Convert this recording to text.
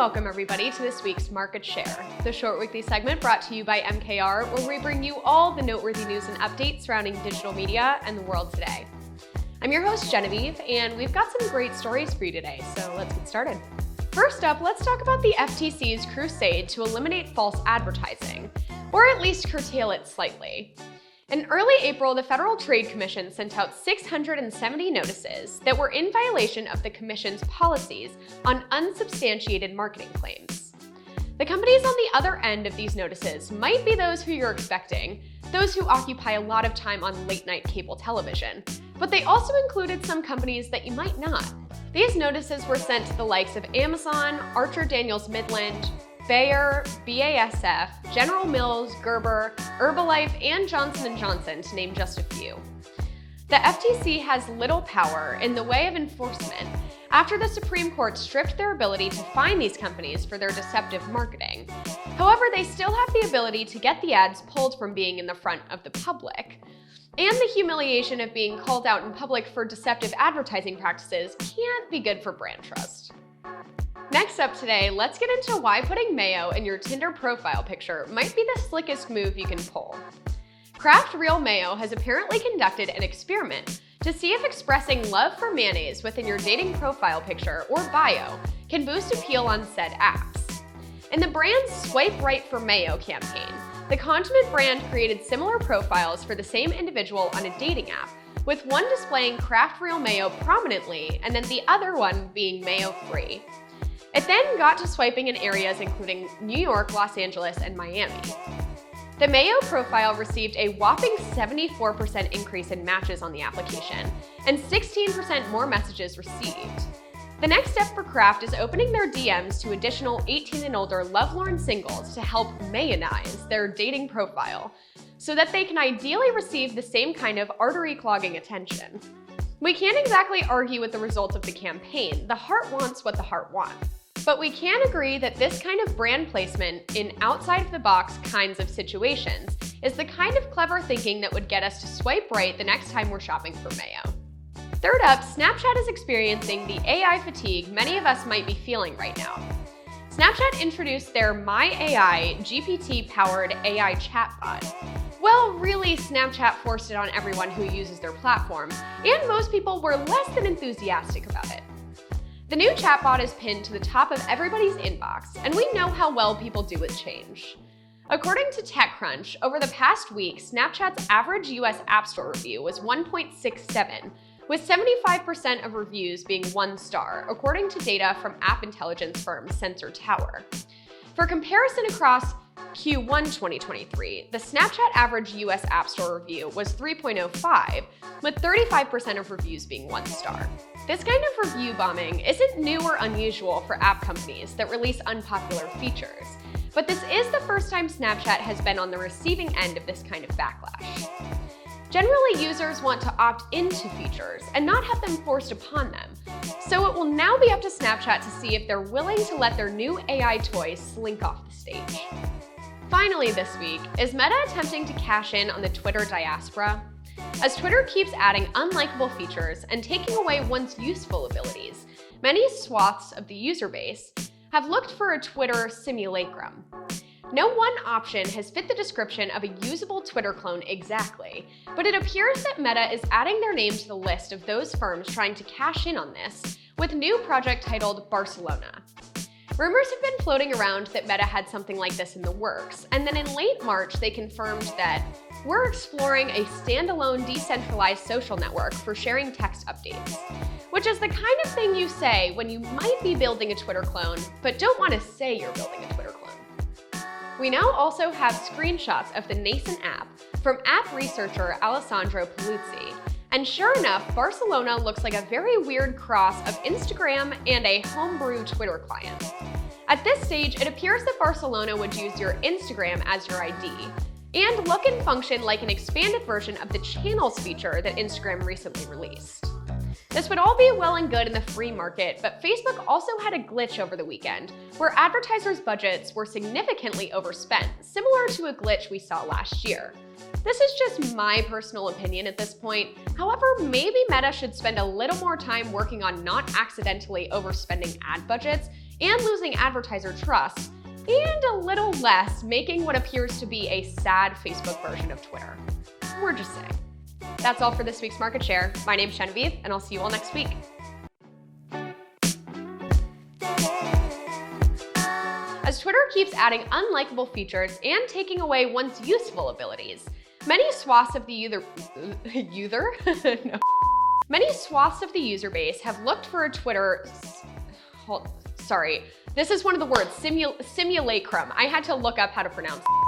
welcome everybody to this week's Market Share, the short weekly segment brought to you by MKR, where we bring you all the noteworthy news and updates surrounding digital media and the world today. I'm your host Genevieve, and we've got some great stories for you today, so let's get started. First up, let's talk about the FTC's crusade to eliminate false advertising, or at least curtail it slightly. In early April, the Federal Trade Commission sent out 670 notices that were in violation of the Commission's policies on unsubstantiated marketing claims. The companies on the other end of these notices might be those who you're expecting, those who occupy a lot of time on late-night cable television, but they also included some companies that you might not. These notices were sent to the likes of Amazon, Archer Daniels Midland, Bayer, BASF, General Mills, Gerber, Herbalife, and Johnson & Johnson, to name just a few. The FTC has little power in the way of enforcement after the Supreme Court stripped their ability to fine these companies for their deceptive marketing. However, they still have the ability to get the ads pulled from being in the front of the public. And the humiliation of being called out in public for deceptive advertising practices can't be good for brand trust. Next up today, let's get into why putting Mayo in your Tinder profile picture might be the slickest move you can pull. Kraft Real Mayo has apparently conducted an experiment to see if expressing love for mayonnaise within your dating profile picture or bio can boost appeal on said apps. In the brand's Swipe Right for Mayo campaign, the condiment brand created similar profiles for the same individual on a dating app, with one displaying Kraft Real Mayo prominently and then the other one being mayo-free. It then got to swiping in areas including New York, Los Angeles, and Miami. The Mayo profile received a whopping 74% increase in matches on the application, and 16% more messages received. The next step for Kraft is opening their DMs to additional 18 and older lovelorn singles to help mayonnaise their dating profile, so that they can ideally receive the same kind of artery-clogging attention. We can't exactly argue with the results of the campaign. The heart wants what the heart wants. But we can agree that this kind of brand placement in outside-of-the-box kinds of situations is the kind of clever thinking that would get us to swipe right the next time we're shopping for Mayo. Third up, Snapchat is experiencing the AI fatigue many of us might be feeling right now. Snapchat introduced their My AI GPT-powered AI chatbot. Well, really, Snapchat forced it on everyone who uses their platform, and most people were less than enthusiastic about it. The new chatbot is pinned to the top of everybody's inbox, and we know how well people do with change. According to TechCrunch, over the past week, Snapchat's average US App Store review was 1.67, with 75% of reviews being 1 star, according to data from app intelligence firm Sensor Tower. For comparison across Q1 2023, the Snapchat average US App Store review was 3.05, with 35% of reviews being 1 star. This kind of review bombing isn't new or unusual for app companies that release unpopular features, but this is the first time Snapchat has been on the receiving end of this kind of backlash. Generally, users want to opt into features and not have them forced upon them, so it will now be up to Snapchat to see if they're willing to let their new AI toy slink off the stage. Finally this week, is Meta attempting to cash in on the Twitter diaspora? As Twitter keeps adding unlikable features and taking away once useful abilities, many swaths of the user base have looked for a Twitter simulacrum. No one option has fit the description of a usable Twitter clone exactly, but it appears that Meta is adding their name to the list of those firms trying to cash in on this, with a new project titled Barcelona. Rumors have been floating around that Meta had something like this in the works, and then in late March they confirmed that we're exploring a standalone decentralized social network for sharing text updates, which is the kind of thing you say when you might be building a Twitter clone, but don't want to say you're building a Twitter clone. We now also have screenshots of the nascent app from app researcher Alessandro Paluzzi, and sure enough, Barcelona looks like a very weird cross of Instagram and a homebrew Twitter client. At this stage, it appears that Barcelona would use your Instagram as your ID, and look and function like an expanded version of the Channels feature that Instagram recently released. This would all be well and good in the free market, but Facebook also had a glitch over the weekend where advertisers' budgets were significantly overspent, similar to a glitch we saw last year. This is just my personal opinion at this point. However, maybe Meta should spend a little more time working on not accidentally overspending ad budgets and losing advertiser trust, and a little less making what appears to be a sad Facebook version of Twitter. We're just saying. That's all for this week's Market Share. My name's Genevieve, and I'll see you all next week. As Twitter keeps adding unlikable features and taking away once useful abilities, many swaths of the Many swaths of the user base have looked for a Twitter. This is one of the words, simulacrum. I had to look up how to pronounce it.